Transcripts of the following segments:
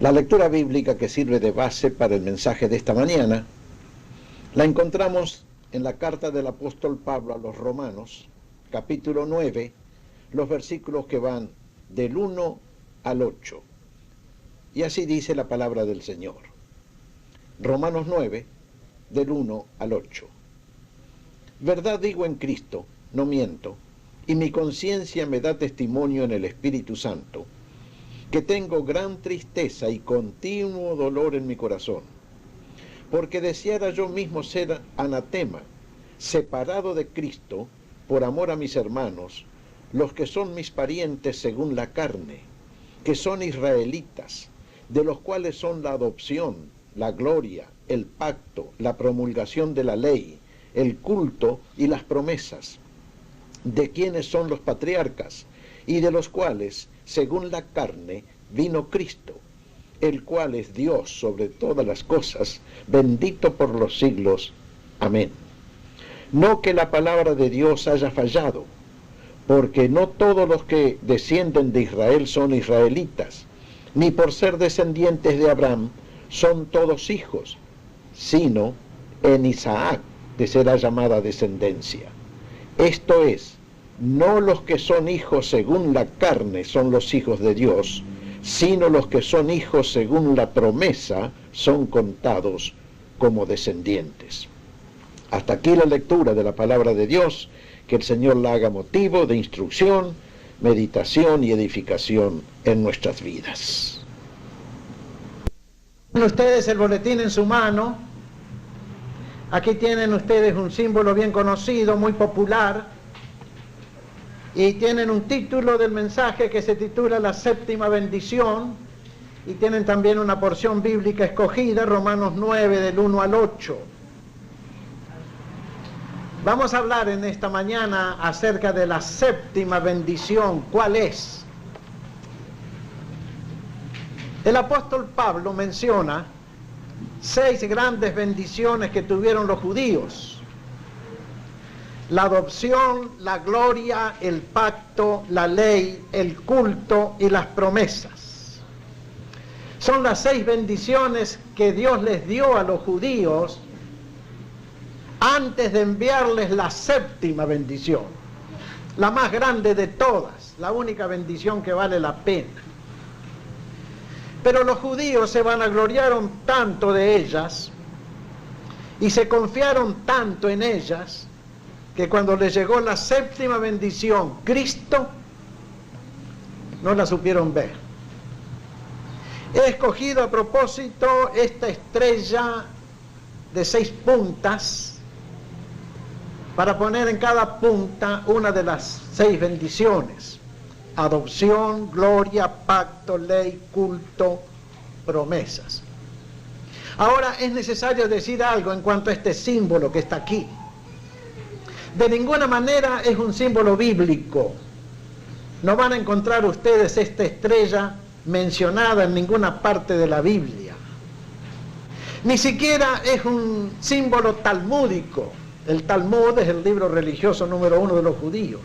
La lectura bíblica que sirve de base para el mensaje de esta mañana la encontramos en la carta del apóstol Pablo a los Romanos, capítulo 9, los versículos que van del 1 al 8. Y así dice la palabra del Señor. Romanos 9, del 1 al 8. Verdad digo en Cristo, no miento, y mi conciencia me da testimonio en el Espíritu Santo, que tengo gran tristeza y continuo dolor en mi corazón, porque deseara yo mismo ser anatema, separado de Cristo, por amor a mis hermanos, los que son mis parientes según la carne, que son israelitas, de los cuales son la adopción, la gloria, el pacto, la promulgación de la ley, el culto y las promesas, de quienes son los patriarcas, y de los cuales, según la carne, vino Cristo, el cual es Dios sobre todas las cosas, bendito por los siglos. Amén. No que la palabra de Dios haya fallado, porque no todos los que descienden de Israel son israelitas, ni por ser descendientes de Abraham son todos hijos, sino en Isaac de será llamada descendencia. Esto es, no los que son hijos según la carne son los hijos de Dios, sino los que son hijos según la promesa son contados como descendientes. Hasta aquí la lectura de la palabra de Dios, que el Señor la haga motivo de instrucción, meditación y edificación en nuestras vidas. Tienen ustedes el boletín en su mano. Aquí tienen ustedes un símbolo bien conocido, muy popular, y tienen un título del mensaje que se titula La Séptima Bendición, y tienen también una porción bíblica escogida, Romanos 9, del 1 al 8. Vamos a hablar en esta mañana acerca de la séptima bendición. ¿Cuál es? El apóstol Pablo menciona 6 grandes bendiciones que tuvieron los judíos: la adopción, la gloria, el pacto, la ley, el culto y las promesas. Son las 6 bendiciones que Dios les dio a los judíos antes de enviarles la séptima bendición, la más grande de todas, la única bendición que vale la pena. Pero los judíos se vanagloriaron tanto de ellas y se confiaron tanto en ellas que cuando les llegó la séptima bendición, Cristo, no la supieron ver. He escogido a propósito esta estrella de 6 puntas para poner en cada punta una de las 6 bendiciones: adopción, gloria, pacto, ley, culto, promesas. Ahora es necesario decir algo en cuanto a este símbolo que está aquí. De ninguna manera es un símbolo bíblico. No van a encontrar ustedes esta estrella mencionada en ninguna parte de la Biblia. Ni siquiera es un símbolo talmúdico. El Talmud es el libro religioso número 1 de los judíos.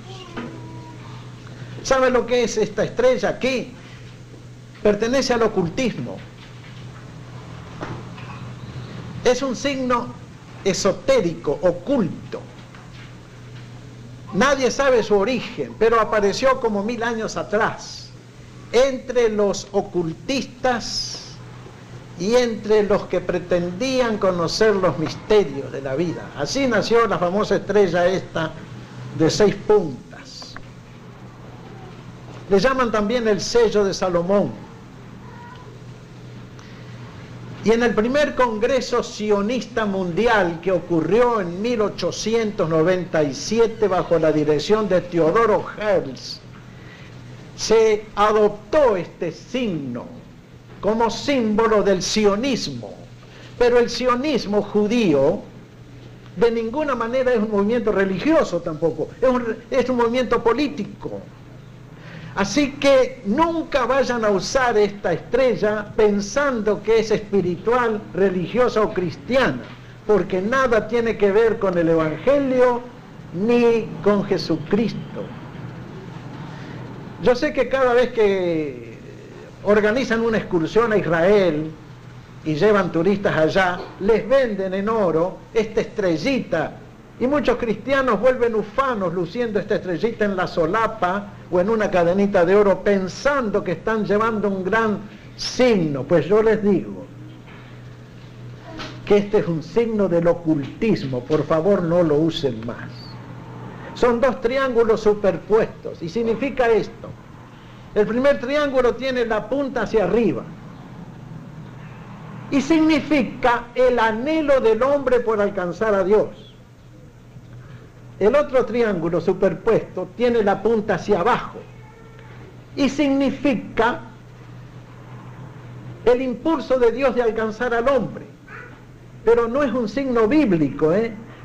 ¿Saben lo que es esta estrella aquí? Pertenece al ocultismo. Es un signo esotérico, oculto. Nadie sabe su origen, pero apareció como 1000 años atrás, entre los ocultistas y entre los que pretendían conocer los misterios de la vida. Así nació la famosa estrella esta de 6 puntas. Le llaman también el sello de Salomón. Y en el primer Congreso Sionista Mundial, que ocurrió en 1897 bajo la dirección de Teodoro Herzl, se adoptó este signo como símbolo del sionismo. Pero el sionismo judío de ninguna manera es un movimiento religioso tampoco, es un movimiento político. Así que nunca vayan a usar esta estrella pensando que es espiritual, religiosa o cristiana, porque nada tiene que ver con el Evangelio ni con Jesucristo. Yo sé que cada vez que organizan una excursión a Israel y llevan turistas allá, les venden en oro esta estrellita, y muchos cristianos vuelven ufanos luciendo esta estrellita en la solapa o en una cadenita de oro, pensando que están llevando un gran signo. Pues yo les digo que este es un signo del ocultismo, por favor no lo usen más. Son dos triángulos superpuestos, y significa esto: el primer triángulo tiene la punta hacia arriba, y significa el anhelo del hombre por alcanzar a Dios. El otro triángulo superpuesto tiene la punta hacia abajo, y significa el impulso de Dios de alcanzar al hombre. Pero no es un signo bíblico,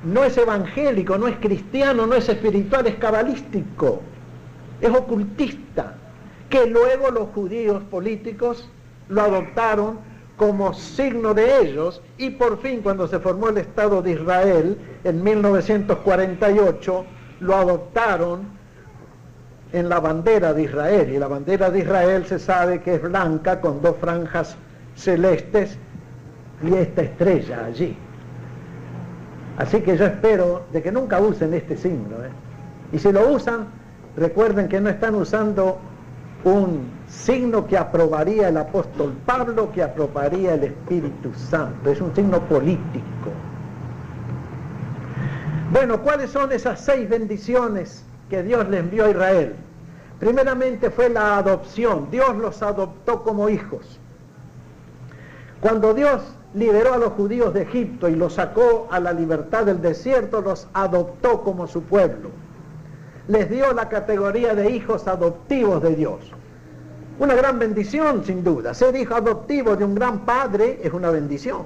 no es evangélico, no es cristiano, no es espiritual, es cabalístico, es ocultista, que luego los judíos políticos lo adoptaron como signo de ellos, y por fin, cuando se formó el Estado de Israel en 1948, lo adoptaron en la bandera de Israel. Y la bandera de Israel se sabe que es blanca con dos franjas celestes y esta estrella allí. Así que yo espero de que nunca usen este signo, y si lo usan, recuerden que no están usando un signo que aprobaría el apóstol Pablo, que aprobaría el Espíritu Santo. Es un signo político. Bueno, ¿cuáles son esas 6 bendiciones que Dios le envió a Israel? Primeramente fue la adopción. Dios los adoptó como hijos. Cuando Dios liberó a los judíos de Egipto y los sacó a la libertad del desierto, los adoptó como su pueblo. Les dio la categoría de hijos adoptivos de Dios. Una gran bendición, sin duda. Ser hijo adoptivo de un gran padre es una bendición.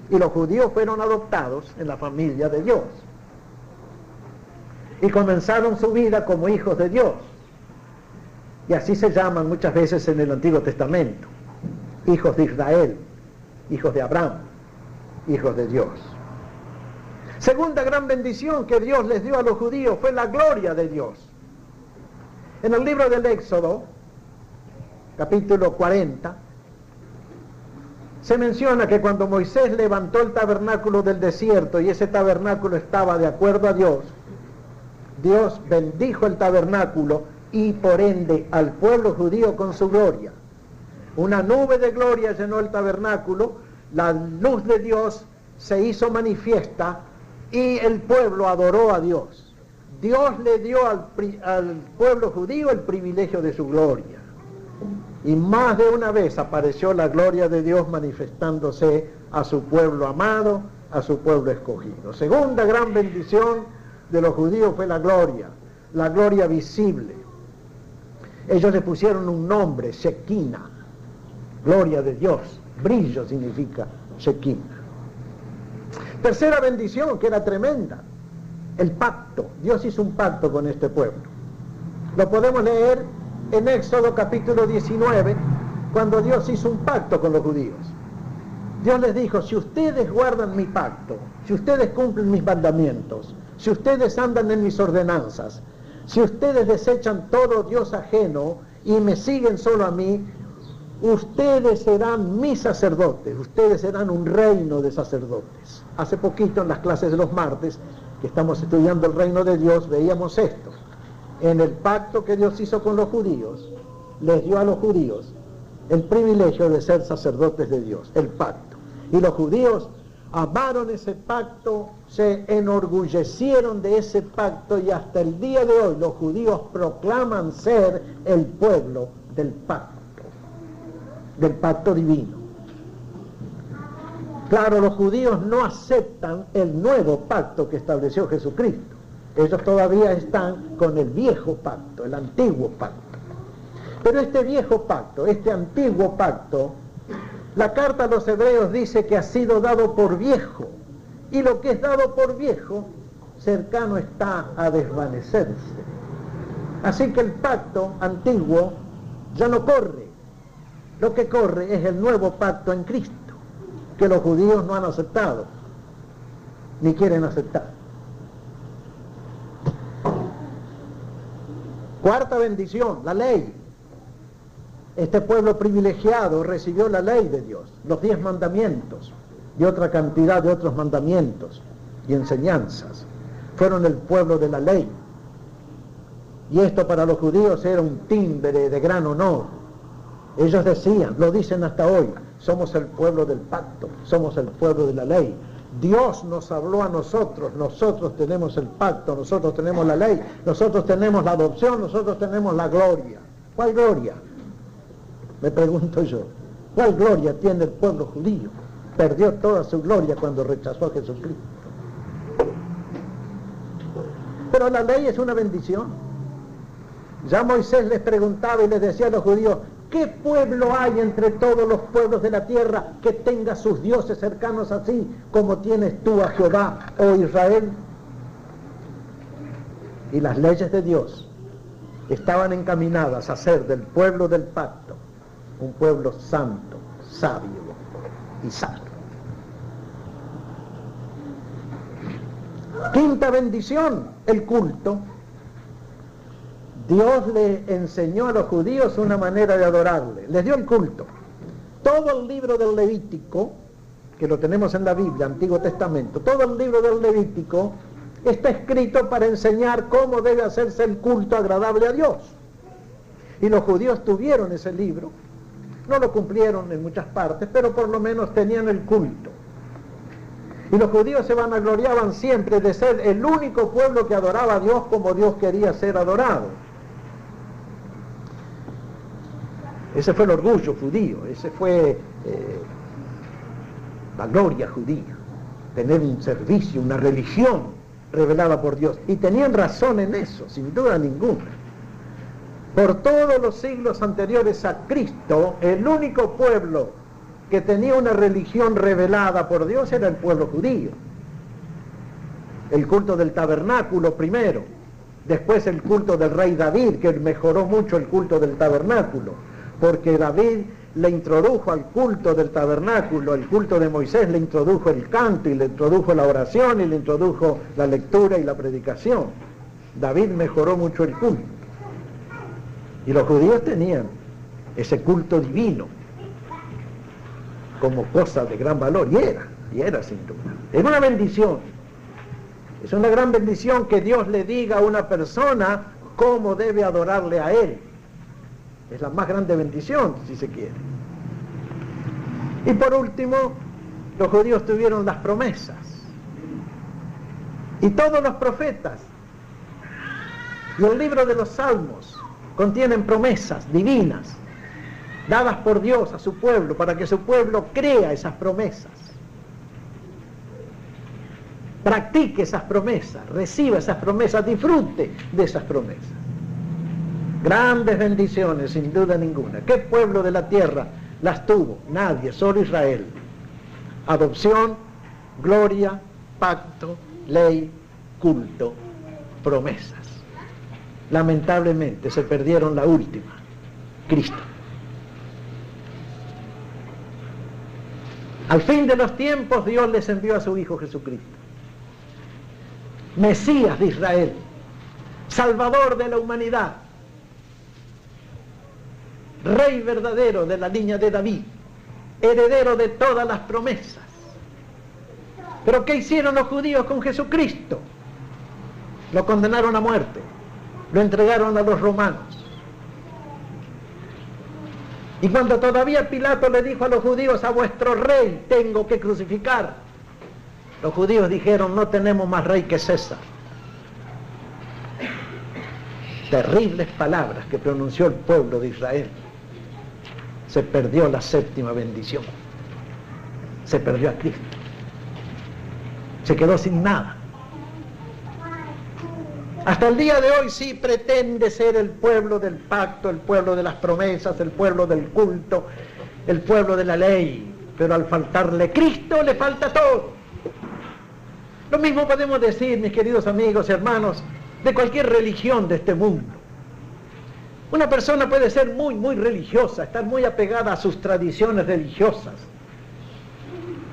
Y los judíos fueron adoptados en la familia de Dios. Y comenzaron su vida como hijos de Dios. Y así se llaman muchas veces en el Antiguo Testamento: hijos de Israel, hijos de Abraham, hijos de Dios. Segunda gran bendición que Dios les dio a los judíos fue la gloria de Dios. En el libro del Éxodo, capítulo 40, se menciona que cuando Moisés levantó el tabernáculo del desierto y ese tabernáculo estaba de acuerdo a Dios, Dios bendijo el tabernáculo y por ende al pueblo judío con su gloria. Una nube de gloria llenó el tabernáculo, la luz de Dios se hizo manifiesta y el pueblo adoró a Dios. Dios le dio al pueblo judío el privilegio de su gloria. Y más de una vez apareció la gloria de Dios manifestándose a su pueblo amado, a su pueblo escogido. Segunda gran bendición de los judíos fue la gloria visible. Ellos le pusieron un nombre, Shekinah, gloria de Dios. Brillo significa Shekinah. Tercera bendición, que era tremenda, el pacto. Dios hizo un pacto con este pueblo. Lo podemos leer en Éxodo capítulo 19, cuando Dios hizo un pacto con los judíos. Dios les dijo: si ustedes guardan mi pacto, si ustedes cumplen mis mandamientos, si ustedes andan en mis ordenanzas, si ustedes desechan todo Dios ajeno y me siguen solo a mí, ustedes serán mis sacerdotes, ustedes serán un reino de sacerdotes. Hace poquito en las clases de los martes, que estamos estudiando el reino de Dios, veíamos esto. En el pacto que Dios hizo con los judíos, les dio a los judíos el privilegio de ser sacerdotes de Dios, el pacto. Y los judíos amaron ese pacto, se enorgullecieron de ese pacto, y hasta el día de hoy los judíos proclaman ser el pueblo del pacto divino. Claro, los judíos no aceptan el nuevo pacto que estableció Jesucristo. Ellos todavía están con el viejo pacto, el antiguo pacto. Pero este viejo pacto, este antiguo pacto, la carta a los hebreos dice que ha sido dado por viejo, y lo que es dado por viejo, cercano está a desvanecerse. Así que el pacto antiguo ya no corre. Lo que corre es el nuevo pacto en Cristo, que los judíos no han aceptado, ni quieren aceptar. Cuarta bendición, la ley. Este pueblo privilegiado recibió la ley de Dios, los 10 mandamientos y otra cantidad de otros mandamientos y enseñanzas. Fueron el pueblo de la ley. Y esto para los judíos era un timbre de gran honor. Ellos decían, lo dicen hasta hoy, somos el pueblo del pacto, somos el pueblo de la ley. Dios nos habló a nosotros tenemos el pacto, nosotros tenemos la ley, nosotros tenemos la adopción, nosotros tenemos la gloria. ¿Cuál gloria? Me pregunto yo, ¿cuál gloria tiene el pueblo judío? Perdió toda su gloria cuando rechazó a Jesucristo. Pero la ley es una bendición. Ya Moisés les preguntaba y les decía a los judíos, ¿qué pueblo hay entre todos los pueblos de la tierra que tenga sus dioses cercanos así como tienes tú a Jehová, oh Israel? Y las leyes de Dios estaban encaminadas a ser del pueblo del pacto un pueblo santo, sabio y sano. Quinta bendición, el culto. Dios le enseñó a los judíos una manera de adorarle, les dio el culto. Todo el libro del Levítico, que lo tenemos en la Biblia, Antiguo Testamento, todo el libro del Levítico está escrito para enseñar cómo debe hacerse el culto agradable a Dios. Y los judíos tuvieron ese libro, no lo cumplieron en muchas partes, pero por lo menos tenían el culto. Y los judíos se vanagloriaban siempre de ser el único pueblo que adoraba a Dios como Dios quería ser adorado. Ese fue el orgullo judío, ese fue la gloria judía, tener un servicio, una religión revelada por Dios. Y tenían razón en eso, sin duda ninguna. Por todos los siglos anteriores a Cristo, el único pueblo que tenía una religión revelada por Dios era el pueblo judío. El culto del tabernáculo primero, después el culto del rey David, que mejoró mucho el culto del tabernáculo, porque David le introdujo al culto del tabernáculo, el culto de Moisés le introdujo el canto y le introdujo la oración y le introdujo la lectura y la predicación. David mejoró mucho el culto. Y los judíos tenían ese culto divino como cosa de gran valor, y era sin duda. Es una bendición, es una gran bendición que Dios le diga a una persona cómo debe adorarle a Él. Es la más grande bendición, si se quiere. Y por último, los judíos tuvieron las promesas. Y todos los profetas y el libro de los Salmos contienen promesas divinas dadas por Dios a su pueblo, para que su pueblo crea esas promesas, practique esas promesas, reciba esas promesas, disfrute de esas promesas. Grandes bendiciones, sin duda ninguna. ¿Qué pueblo de la tierra las tuvo? Nadie, solo Israel. Adopción, gloria, pacto, ley, culto, promesas. Lamentablemente se perdieron la última, Cristo. Al fin de los tiempos Dios les envió a su Hijo Jesucristo, Mesías de Israel, Salvador de la humanidad, Rey verdadero de la línea de David, heredero de todas las promesas. ¿Pero qué hicieron los judíos con Jesucristo? Lo condenaron a muerte, lo entregaron a los romanos. Y cuando todavía Pilato le dijo a los judíos, a vuestro rey tengo que crucificar, los judíos dijeron, no tenemos más rey que César. Terribles palabras que pronunció el pueblo de Israel. Se perdió la séptima bendición. Se perdió a Cristo. Se quedó sin nada. Hasta el día de hoy sí pretende ser el pueblo del pacto, el pueblo de las promesas, el pueblo del culto, el pueblo de la ley. Pero al faltarle Cristo, le falta todo. Lo mismo podemos decir, mis queridos amigos y hermanos, de cualquier religión de este mundo. Una persona puede ser muy religiosa, estar muy apegada a sus tradiciones religiosas,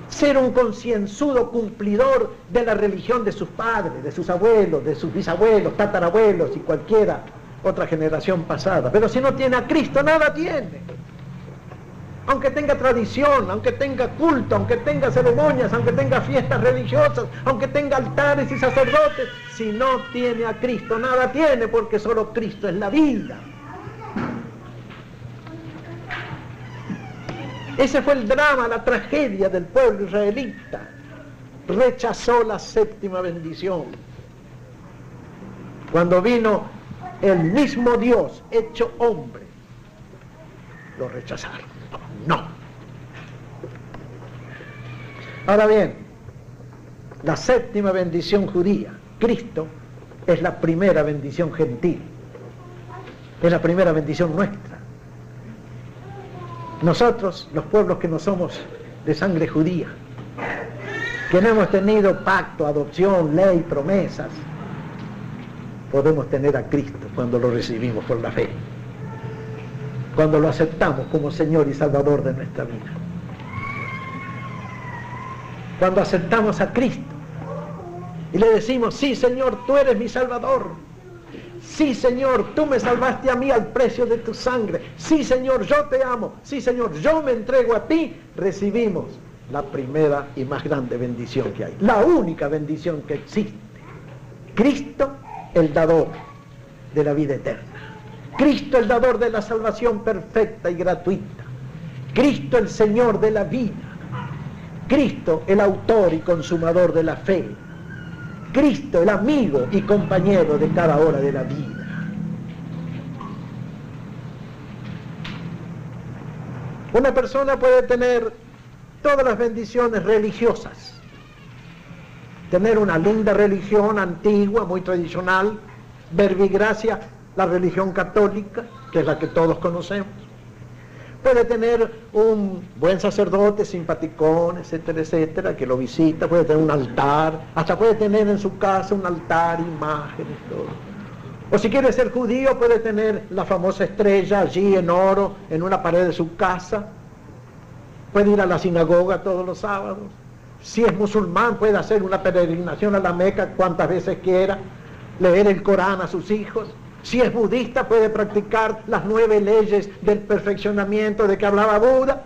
ser un concienzudo cumplidor de la religión de sus padres, de sus abuelos, de sus bisabuelos, tatarabuelos y cualquiera otra generación pasada. Pero si no tiene a Cristo, nada tiene. aunque tenga tradición, aunque tenga culto, aunque tenga ceremonias, aunque tenga fiestas religiosas, aunque tenga altares y sacerdotes, si no tiene a Cristo, nada tiene, porque solo Cristo es la vida. Ese fue el drama, la tragedia del pueblo israelita. Rechazó la séptima bendición. Cuando vino el mismo Dios hecho hombre, lo rechazaron. No. Ahora bien, la séptima bendición judía, Cristo, es la primera bendición gentil. Es la primera bendición nuestra. Nosotros, los pueblos que no somos de sangre judía, que no hemos tenido pacto, adopción, ley, promesas, podemos tener a Cristo cuando lo recibimos por la fe, cuando lo aceptamos como Señor y Salvador de nuestra vida. Cuando aceptamos a Cristo y le decimos: sí, Señor, tú eres mi Salvador. Sí, Señor, tú me salvaste a mí al precio de tu sangre. Sí, Señor, yo te amo. Sí, Señor, yo me entrego a ti. Recibimos la primera y más grande bendición que hay, la única bendición que existe. Cristo, el dador de la vida eterna. Cristo, el dador de la salvación perfecta y gratuita. Cristo, el Señor de la vida. Cristo, el autor y consumador de la fe. Cristo, el amigo y compañero de cada hora de la vida. Una persona puede tener todas las bendiciones religiosas, tener una linda religión antigua, muy tradicional, verbigracia, la religión católica, que es la que todos conocemos. Puede tener un buen sacerdote, simpaticón, etcétera, etcétera, que lo visita, puede tener un altar, hasta puede tener en su casa un altar, imágenes, todo. O si quiere ser judío, puede tener la famosa estrella allí en oro, en una pared de su casa. Puede ir a la sinagoga todos los sábados. Si es musulmán, puede hacer una peregrinación a la Meca cuantas veces quiera, leer el Corán a sus hijos. Si es budista, puede practicar las 9 leyes del perfeccionamiento de que hablaba Buda.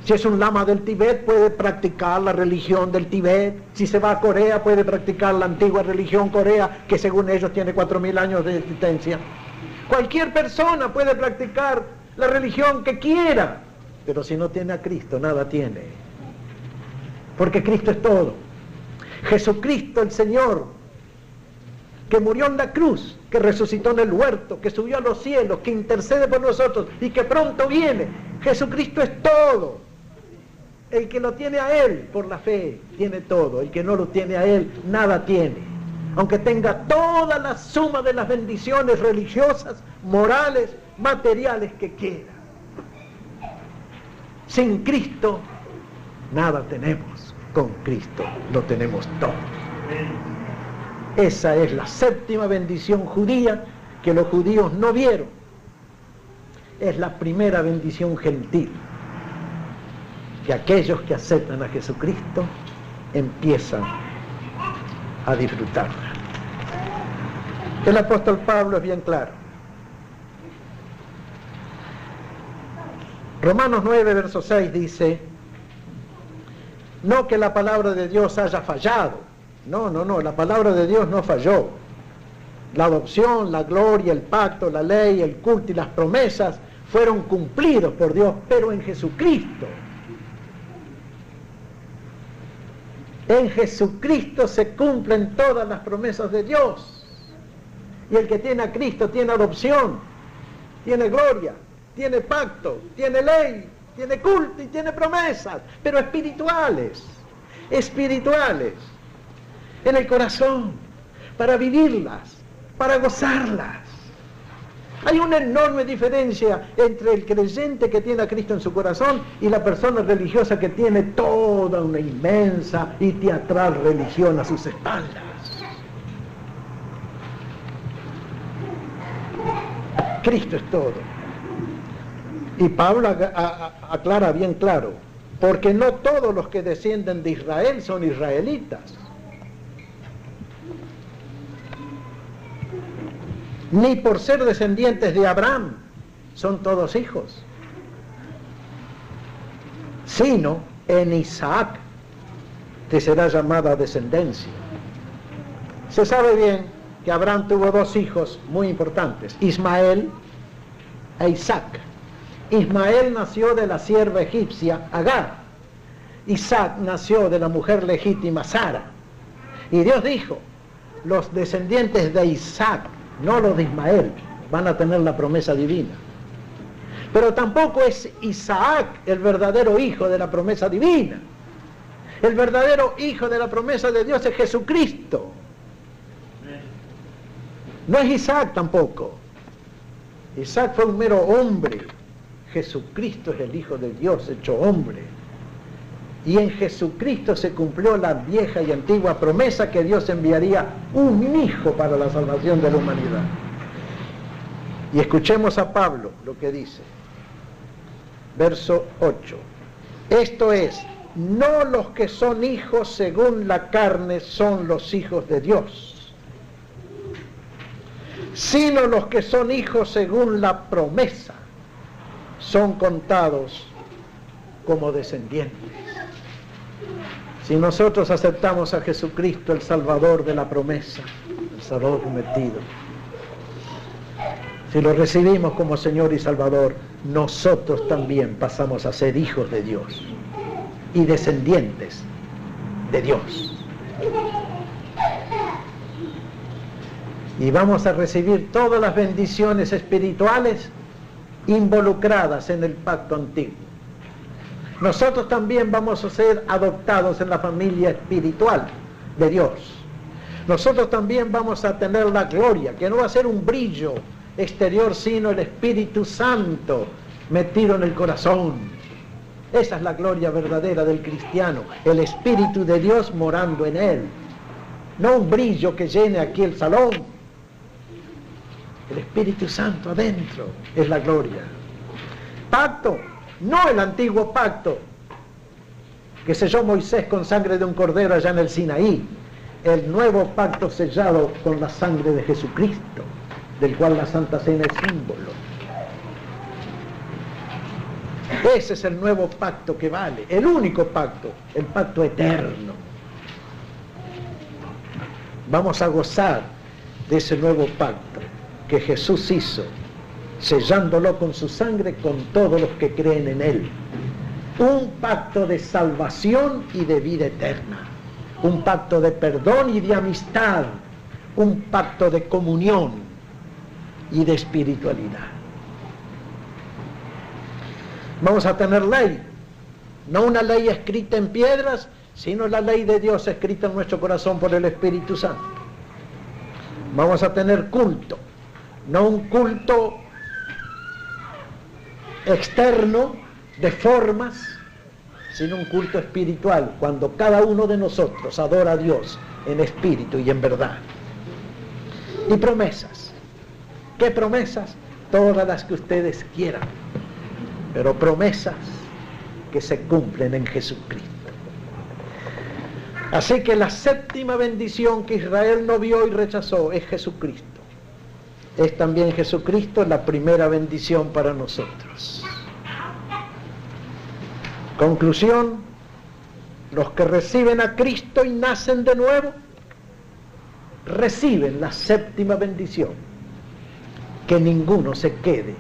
Si es un lama del Tibet, puede practicar la religión del Tibet. Si se va a Corea, puede practicar la antigua religión corea, que según ellos tiene 4000 años de existencia. Cualquier persona puede practicar la religión que quiera, pero si no tiene a Cristo, nada tiene. Porque Cristo es todo. Jesucristo, el Señor, que murió en la cruz, que resucitó en el huerto, que subió a los cielos, que intercede por nosotros y que pronto viene. Jesucristo es todo. El que lo tiene a Él por la fe tiene todo. El que no lo tiene a Él, nada tiene. Aunque tenga toda la suma de las bendiciones religiosas, morales, materiales que quiera. Sin Cristo, nada tenemos. Con Cristo lo tenemos todo. Esa es la séptima bendición judía que los judíos no vieron. Es la primera bendición gentil, que aquellos que aceptan a Jesucristo empiezan a disfrutarla. El apóstol Pablo es bien claro. Romanos 9, verso 6 dice: no que la palabra de Dios haya fallado. No, la palabra de Dios no falló. La adopción, la gloria, el pacto, la ley, el culto y las promesas fueron cumplidos por Dios, pero en Jesucristo. En Jesucristo se cumplen todas las promesas de Dios. Y el que tiene a Cristo tiene adopción, tiene gloria, tiene pacto, tiene ley, tiene culto y tiene promesas, pero espirituales, en el corazón, para vivirlas, para gozarlas. Hay una enorme diferencia entre el creyente que tiene a Cristo en su corazón y la persona religiosa que tiene toda una inmensa y teatral religión a sus espaldas. Cristo es todo. Y Pablo aclara bien claro: porque no todos los que descienden de Israel son israelitas, ni por ser descendientes de Abraham son todos hijos, sino en Isaac te será llamada descendencia. Se sabe bien que Abraham tuvo dos hijos muy importantes, Ismael e Isaac. Ismael nació de la sierva egipcia Agar. Isaac nació de la mujer legítima Sara. Y Dios dijo, los descendientes de Isaac, no los de Ismael, van a tener la promesa divina. Pero tampoco es Isaac el verdadero hijo de la promesa divina. El verdadero hijo de la promesa de Dios es Jesucristo. No es Isaac tampoco. Isaac fue un mero hombre. Jesucristo es el Hijo de Dios hecho hombre. Y en Jesucristo se cumplió la vieja y antigua promesa que Dios enviaría un hijo para la salvación de la humanidad. Y escuchemos a Pablo lo que dice. Verso 8. Esto es, no los que son hijos según la carne son los hijos de Dios, sino los que son hijos según la promesa son contados como descendientes. Si nosotros aceptamos a Jesucristo, el Salvador de la promesa, el Salvador prometido, si lo recibimos como Señor y Salvador, nosotros también pasamos a ser hijos de Dios y descendientes de Dios. Y vamos a recibir todas las bendiciones espirituales involucradas en el pacto antiguo. Nosotros también vamos a ser adoptados en la familia espiritual de Dios. Nosotros también vamos a tener la gloria, que no va a ser un brillo exterior, sino el Espíritu Santo metido en el corazón. Esa es la gloria verdadera del cristiano, el Espíritu de Dios morando en él. No un brillo que llene aquí el salón. El Espíritu Santo adentro es la gloria. Pacto, no el antiguo pacto que selló Moisés con sangre de un cordero allá en el Sinaí. El nuevo pacto sellado con la sangre de Jesucristo, del cual la Santa Cena es símbolo. Ese es el nuevo pacto que vale, el único pacto, el pacto eterno. Vamos a gozar de ese nuevo pacto que Jesús hizo, sellándolo con su sangre con todos los que creen en él. Un pacto de salvación y de vida eterna, un pacto de perdón y de amistad, un pacto de comunión y de espiritualidad. Vamos a tener ley, no una ley escrita en piedras, sino la ley de Dios escrita en nuestro corazón por el Espíritu Santo. Vamos a tener culto, no un culto externo de formas, sino un culto espiritual, cuando cada uno de nosotros adora a Dios en espíritu y en verdad. Y promesas. ¿Qué promesas? Todas las que ustedes quieran, pero promesas que se cumplen en Jesucristo. Así que la séptima bendición que Israel no vio y rechazó es Jesucristo. Es también Jesucristo la primera bendición para nosotros. Conclusión, los que reciben a Cristo y nacen de nuevo, reciben la séptima bendición. Que ninguno se quede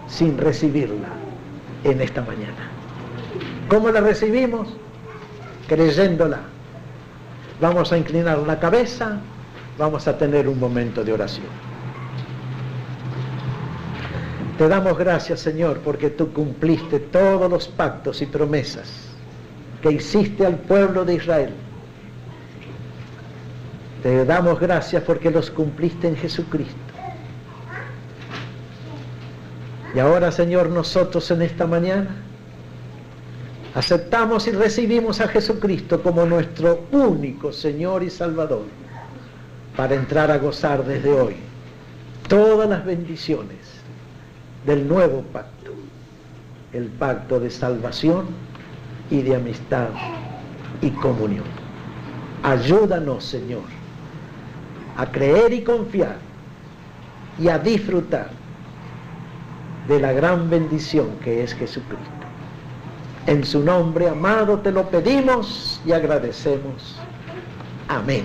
sin recibirla en esta mañana. ¿Cómo la recibimos? Creyéndola. Vamos a inclinar la cabeza, vamos a tener un momento de oración. Te damos gracias, Señor, porque tú cumpliste todos los pactos y promesas que hiciste al pueblo de Israel. Te damos gracias porque los cumpliste en Jesucristo. Y ahora, Señor, nosotros en esta mañana aceptamos y recibimos a Jesucristo como nuestro único Señor y Salvador, para entrar a gozar desde hoy todas las bendiciones del nuevo pacto, el pacto de salvación y de amistad y comunión. Ayúdanos, Señor, a creer y confiar y a disfrutar de la gran bendición que es Jesucristo. En su nombre amado te lo pedimos y agradecemos. Amén.